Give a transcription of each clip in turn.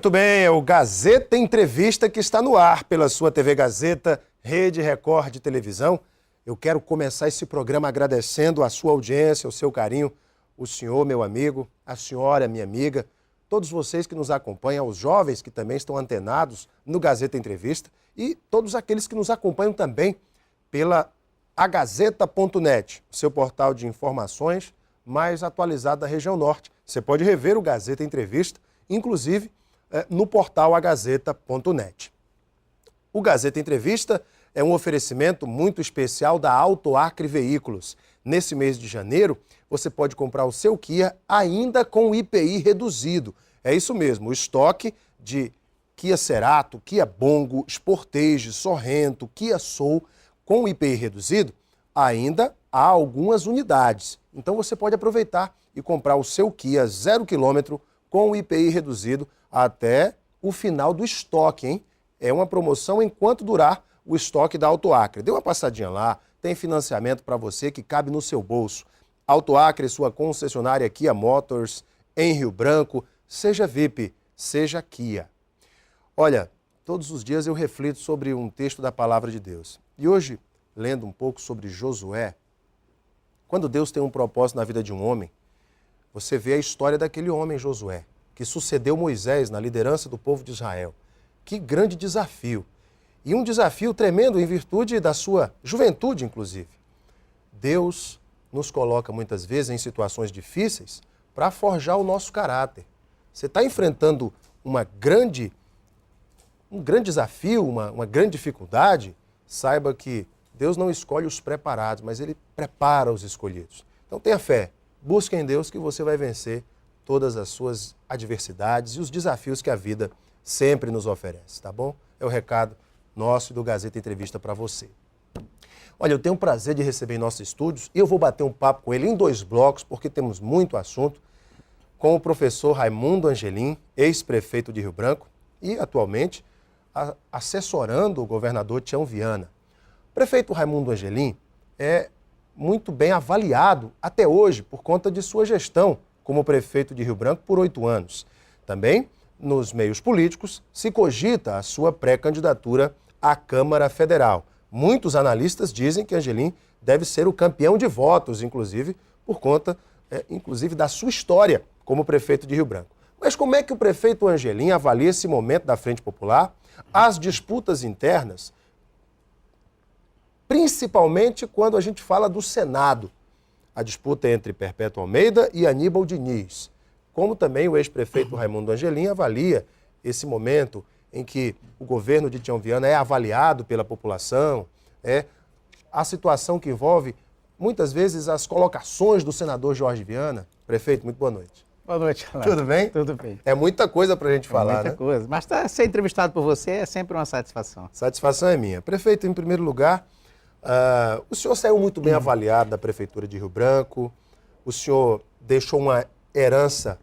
Muito bem, é o Gazeta Entrevista que está no ar pela sua TV Gazeta, Rede Record de Televisão. Eu quero começar esse programa agradecendo a sua audiência, o seu carinho, o senhor, meu amigo, a senhora, minha amiga, todos vocês que nos acompanham, os jovens que também estão antenados no Gazeta Entrevista e todos aqueles que nos acompanham também pela agazeta.net, seu portal de informações mais atualizado da região norte. Você pode rever o Gazeta Entrevista, inclusive no portal agazeta.net. O Gazeta Entrevista é um oferecimento muito especial da Auto Acre Veículos. Nesse mês de janeiro, você pode comprar o seu Kia ainda com o IPI reduzido. É isso mesmo, o estoque de Kia Cerato, Kia Bongo, Sportage, Sorrento, Kia Soul, com o IPI reduzido, ainda há algumas unidades. Então você pode aproveitar e comprar o seu Kia 0 km com o IPI reduzido até o final do estoque, hein? É uma promoção enquanto durar o estoque da Auto Acre. Dê uma passadinha lá, tem financiamento para você que cabe no seu bolso. Auto Acre, sua concessionária Kia Motors, em Rio Branco, seja VIP, seja Kia. Olha, todos os dias eu reflito sobre um texto da Palavra de Deus. E hoje, lendo um pouco sobre Josué, quando Deus tem um propósito na vida de um homem, você vê a história daquele homem, Josué, que sucedeu Moisés na liderança do povo de Israel. Que grande desafio! E um desafio tremendo em virtude da sua juventude, inclusive. Deus nos coloca muitas vezes em situações difíceis para forjar o nosso caráter. Você está enfrentando um grande desafio, uma grande dificuldade, saiba que Deus não escolhe os preparados, mas Ele prepara os escolhidos. Então tenha fé, busque em Deus que você vai vencer todas as suas adversidades e os desafios que a vida sempre nos oferece, tá bom? É o recado nosso e do Gazeta Entrevista para você. Olha, eu tenho o prazer de receber em nossos estúdios e eu vou bater um papo com ele em 2 blocos, porque temos muito assunto, com o professor Raimundo Angelim, ex-prefeito de Rio Branco e, atualmente, assessorando o governador Tião Viana. O prefeito Raimundo Angelim é muito bem avaliado até hoje por conta de sua gestão como prefeito de Rio Branco por 8 anos. Também, nos meios políticos, se cogita a sua pré-candidatura à Câmara Federal. Muitos analistas dizem que Angelim deve ser o campeão de votos, inclusive, por conta, inclusive, da sua história como prefeito de Rio Branco. Mas como é que o prefeito Angelim avalia esse momento da Frente Popular, as disputas internas, principalmente quando a gente fala do Senado, a disputa entre Perpétuo Almeida e Aníbal Diniz, como também o ex-prefeito Raimundo Angelim avalia esse momento em que o governo de Tião Viana é avaliado pela população, a situação que envolve, muitas vezes, as colocações do senador Jorge Viana. Prefeito, muito boa noite. Boa noite, Alan. Tudo bem? Tudo bem. É muita coisa para a gente falar, muita coisa. Mas ser entrevistado por você é sempre uma satisfação. Satisfação é minha. Prefeito, em primeiro lugar, o senhor saiu muito bem avaliado da Prefeitura de Rio Branco. O senhor deixou uma herança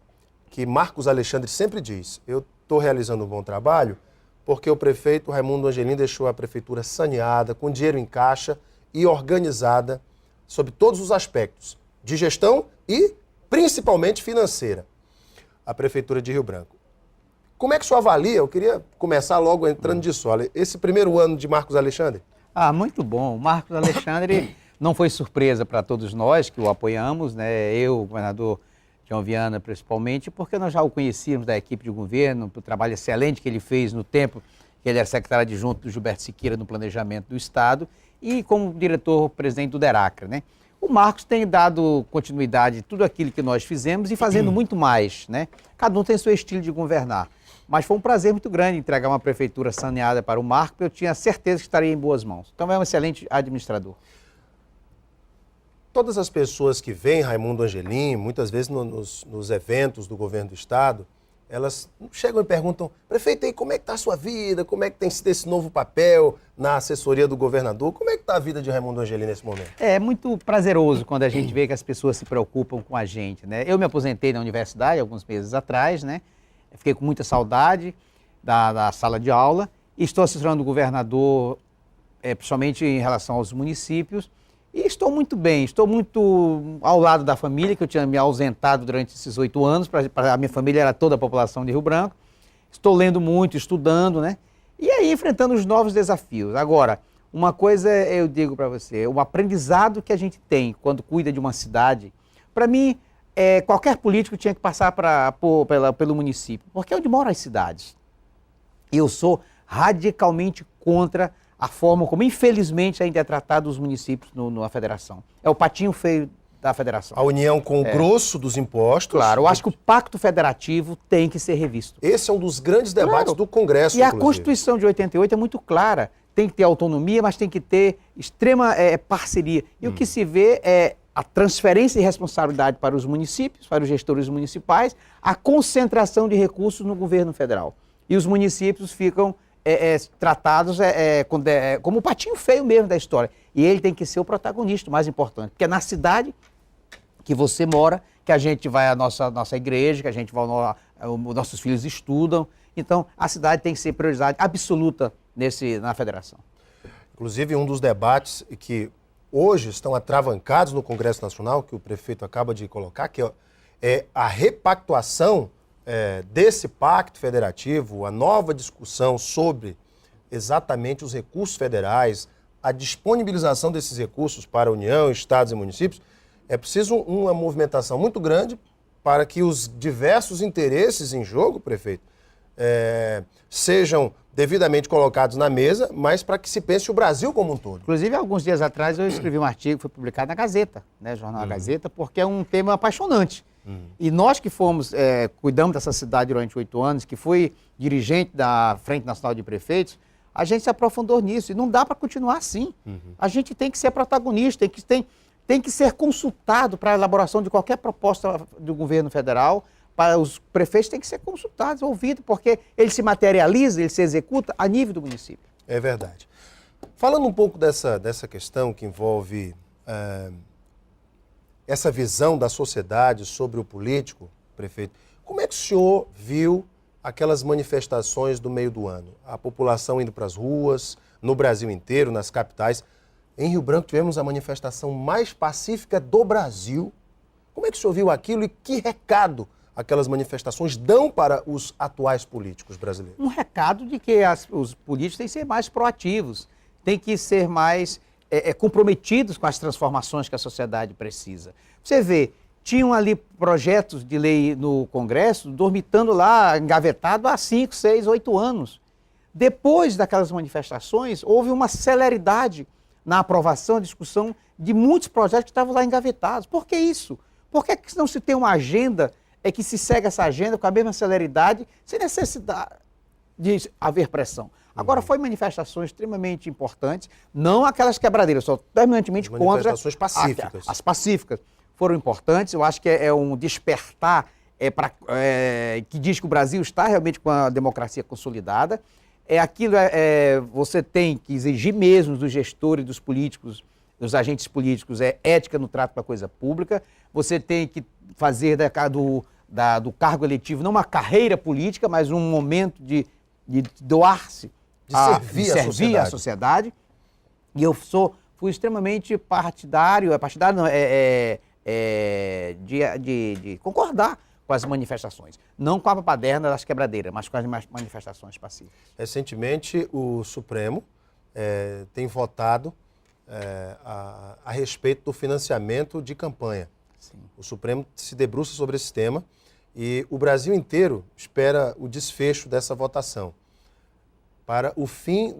que Marcos Alexandre sempre diz: eu estou realizando um bom trabalho porque o prefeito Raimundo Angelim deixou a prefeitura saneada, com dinheiro em caixa e organizada sob todos os aspectos de gestão e principalmente financeira. A Prefeitura de Rio Branco. Como é que o senhor avalia? Eu queria começar logo entrando de sola. Esse primeiro ano de Marcos Alexandre? Muito bom. O Marcos Alexandre não foi surpresa para todos nós que o apoiamos, né? Eu, o governador Tião Viana, principalmente, porque nós já o conhecíamos da equipe de governo, pelo trabalho excelente que ele fez no tempo que ele era secretário adjunto do Gilberto Siqueira no planejamento do Estado e como diretor-presidente do DERACRA, né? O Marcos tem dado continuidade a tudo aquilo que nós fizemos e fazendo muito mais, né? Cada um tem seu estilo de governar. Mas foi um prazer muito grande entregar uma prefeitura saneada para o Marcos, porque eu tinha certeza que estaria em boas mãos. Então é um excelente administrador. Todas as pessoas que veem Raimundo Angelim, muitas vezes nos eventos do governo do Estado, elas chegam e perguntam: prefeito, aí como é que está a sua vida? Como é que tem sido esse novo papel na assessoria do governador? Como é que está a vida de Raimundo Angelim nesse momento? É muito prazeroso quando a gente vê que as pessoas se preocupam com a gente, né? Eu me aposentei na universidade alguns meses atrás, né? Fiquei com muita saudade da sala de aula e estou assessorando o governador, principalmente em relação aos municípios. E estou muito bem, estou muito ao lado da família, que eu tinha me ausentado durante esses 8 anos, a minha família era toda a população de Rio Branco. estou lendo muito, estudando, né? E aí enfrentando os novos desafios. Agora, uma coisa eu digo para você, o aprendizado que a gente tem quando cuida de uma cidade, para mim, qualquer político tinha que passar pelo município, porque é onde moram as cidades. Eu sou radicalmente contra a forma como, infelizmente, ainda é tratado os municípios na federação. É o patinho feio da federação. A união com o grosso dos impostos. Claro, eu acho que o pacto federativo tem que ser revisto. Esse é um dos grandes debates do Congresso, E a inclusive. Constituição de 88 é muito clara. Tem que ter autonomia, mas tem que ter extrema parceria. E o que se vê é a transferência de responsabilidade para os municípios, para os gestores municipais, a concentração de recursos no governo federal. E os municípios ficam tratados como o patinho feio mesmo da história. E ele tem que ser o protagonista, o mais importante. Porque é na cidade que você mora, que a gente vai à nossa igreja, que a gente vai nossos filhos estudam. Então, a cidade tem que ser prioridade absoluta na federação. Inclusive, um dos debates que hoje estão atravancados no Congresso Nacional, que o prefeito acaba de colocar, que é a repactuação desse pacto federativo, a nova discussão sobre exatamente os recursos federais, a disponibilização desses recursos para a União, estados e municípios. É preciso uma movimentação muito grande para que os diversos interesses em jogo, prefeito, sejam devidamente colocados na mesa, mas para que se pense o Brasil como um todo. Inclusive, alguns dias atrás, eu escrevi um artigo que foi publicado na Gazeta, né, Jornal Gazeta, porque é um tema apaixonante. E nós que cuidamos dessa cidade durante 8 anos, que fui dirigente da Frente Nacional de Prefeitos, a gente se aprofundou nisso e não dá para continuar assim. A gente tem que ser protagonista, tem que ser consultado para a elaboração de qualquer proposta do governo federal. Os prefeitos têm que ser consultados, ouvidos, porque ele se materializa, ele se executa a nível do município. É verdade. Falando um pouco dessa questão que envolve essa visão da sociedade sobre o político, prefeito, como é que o senhor viu aquelas manifestações do meio do ano? A população indo para as ruas, no Brasil inteiro, nas capitais. Em Rio Branco tivemos a manifestação mais pacífica do Brasil. Como é que o senhor viu aquilo e que recado aquelas manifestações dão para os atuais políticos brasileiros? Um recado de que os políticos têm que ser mais proativos, têm que ser mais comprometidos com as transformações que a sociedade precisa. Você vê, tinham ali projetos de lei no Congresso, dormitando lá, engavetado há 5, 6, 8 anos. Depois daquelas manifestações, houve uma celeridade na aprovação e discussão de muitos projetos que estavam lá engavetados. Por que isso? Por que não se tem uma agenda que se segue essa agenda com a mesma celeridade, sem necessidade de haver pressão? Agora, foi manifestações extremamente importantes, não aquelas quebradeiras, só terminantemente contra... Manifestações pacíficas. As pacíficas foram importantes, eu acho que é um despertar que diz que o Brasil está realmente com a democracia consolidada. Você tem que exigir mesmo dos gestores, dos políticos, dos agentes políticos, ética no trato com a coisa pública. Você tem que fazer do cargo eletivo não uma carreira política, mas um momento de doar-se, de servir a sociedade. E eu fui extremamente partidário não, de concordar com as manifestações. Não com a baderna das quebradeiras, mas com as manifestações pacíficas. Recentemente, o Supremo tem votado a respeito do financiamento de campanha. Sim. O Supremo se debruça sobre esse tema e o Brasil inteiro espera o desfecho dessa votação para o fim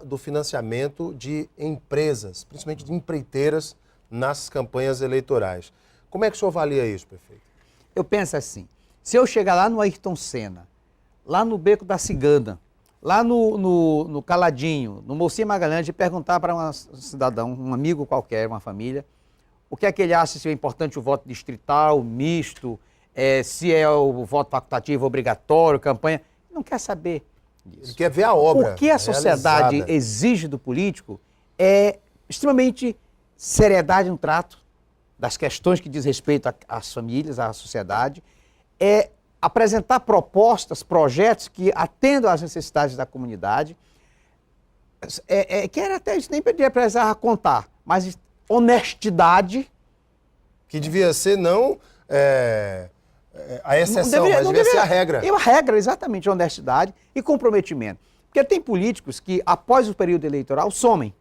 do financiamento de empresas, principalmente de empreiteiras, nas campanhas eleitorais. Como é que o senhor avalia isso, prefeito? Eu penso assim, se eu chegar lá no Ayrton Senna, lá no Beco da Cigana, lá no Caladinho, no Mocinho Magalhães, e perguntar para um cidadão, um amigo qualquer, uma família, o que é que ele acha, se é importante o voto distrital, misto, se é o voto facultativo obrigatório, campanha, ele não quer saber disso. Ele quer ver a obra O que a sociedade realizada. exige do político é extremamente seriedade no trato das questões que diz respeito às famílias, à sociedade, apresentar propostas, projetos que atendam às necessidades da comunidade, que era até isso, nem poderia precisar contar, mas honestidade. Que devia ser não a exceção, mas devia ser a regra. A regra, exatamente, honestidade e comprometimento. Porque tem políticos que, após o período eleitoral, somem.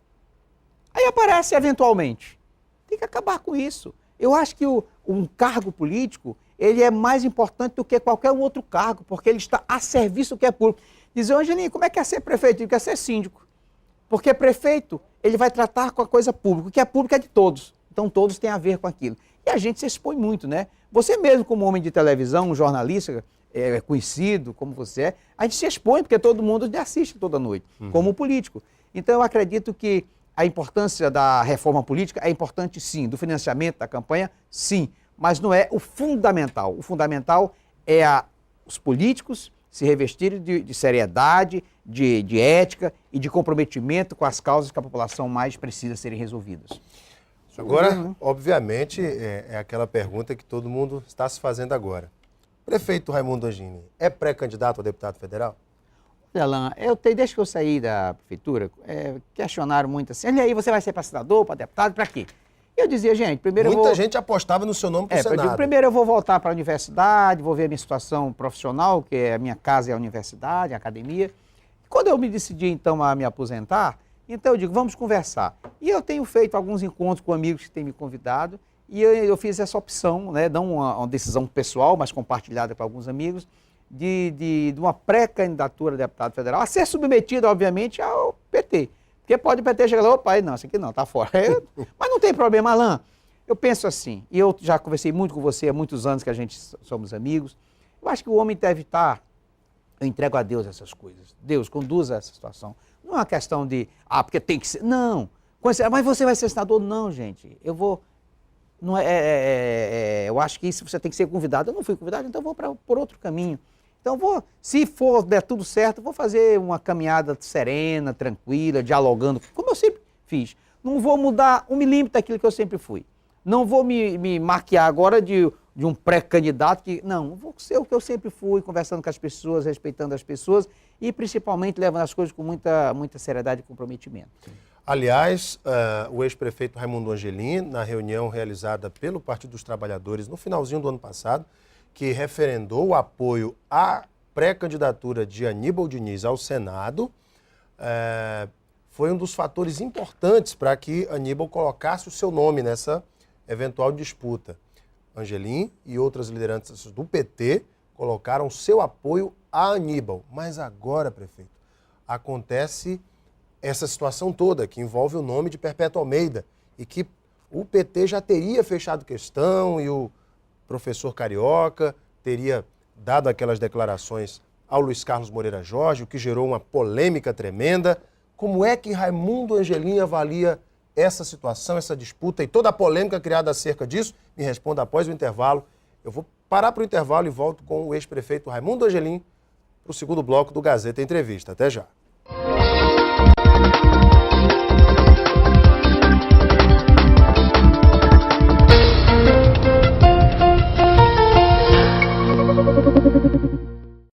Aí aparece eventualmente. Tem que acabar com isso. Eu acho que um cargo político, ele é mais importante do que qualquer um outro cargo, porque ele está a serviço do que é público. Dizer, Angelinho, como é que é ser prefeito? Ele quer ser síndico. Porque prefeito, ele vai tratar com a coisa pública. O que é público é de todos. Então todos têm a ver com aquilo. E a gente se expõe muito, né? Você mesmo, como homem de televisão, um jornalista conhecido, como você é, a gente se expõe, porque todo mundo lhe assiste toda noite, como político. Então eu acredito que a importância da reforma política é importante, sim. Do financiamento da campanha, sim. Mas não é o fundamental. O fundamental é os políticos se revestirem de seriedade, de ética e de comprometimento com as causas que a população mais precisa serem resolvidas. Agora, obviamente, é aquela pergunta que todo mundo está se fazendo agora. Prefeito Raimundo Angelim é pré-candidato a deputado federal? Alain, desde que eu saí da prefeitura, questionaram muito assim, e aí você vai ser para senador, para deputado, para quê? Eu dizia, gente, primeiro Muita gente apostava no seu nome para o Senado. Eu digo, primeiro eu vou voltar para a universidade, vou ver a minha situação profissional, que a minha casa é a universidade, a academia. Quando eu me decidi, então, a me aposentar, então eu digo, vamos conversar. E eu tenho feito alguns encontros com amigos que têm me convidado, e eu fiz essa opção, né, não uma decisão pessoal, mas compartilhada com alguns amigos, de uma pré-candidatura a deputado federal, a ser submetida, obviamente, ao PT. Porque pode o PT chegar lá, opa, não, isso aqui não, tá fora. Mas não tem problema, Alain. Eu penso assim, e eu já conversei muito com você há muitos anos que a gente somos amigos, eu acho que o homem deve estar, eu entrego a Deus essas coisas. Deus conduza essa situação. Não é uma questão de, porque tem que ser, não. Mas você vai ser senador? Não, gente, eu vou... Não eu acho que isso você tem que ser convidado. Eu não fui convidado, então eu vou por outro caminho. Então se der tudo certo, vou fazer uma caminhada serena, tranquila, dialogando, como eu sempre fiz. Não vou mudar 1 milímetro daquilo que eu sempre fui. Não vou me maquiar agora de um pré-candidato que... Não, vou ser o que eu sempre fui, conversando com as pessoas, respeitando as pessoas e principalmente levando as coisas com muita seriedade e comprometimento. Aliás, o ex-prefeito Raimundo Angelim, na reunião realizada pelo Partido dos Trabalhadores no finalzinho do ano passado, que referendou o apoio à pré-candidatura de Aníbal Diniz ao Senado, foi um dos fatores importantes para que Aníbal colocasse o seu nome nessa eventual disputa. Angelim e outras lideranças do PT colocaram seu apoio a Aníbal. Mas agora, prefeito, acontece essa situação toda que envolve o nome de Perpétuo Almeida e que o PT já teria fechado questão e o professor Carioca teria dado aquelas declarações ao Luiz Carlos Moreira Jorge, o que gerou uma polêmica tremenda. Como é que Raimundo Angelim avalia essa situação, essa disputa e toda a polêmica criada acerca disso? Me responda após o intervalo. Eu vou parar para o intervalo e volto com o ex-prefeito Raimundo Angelim para o segundo bloco do Gazeta Entrevista. Até já.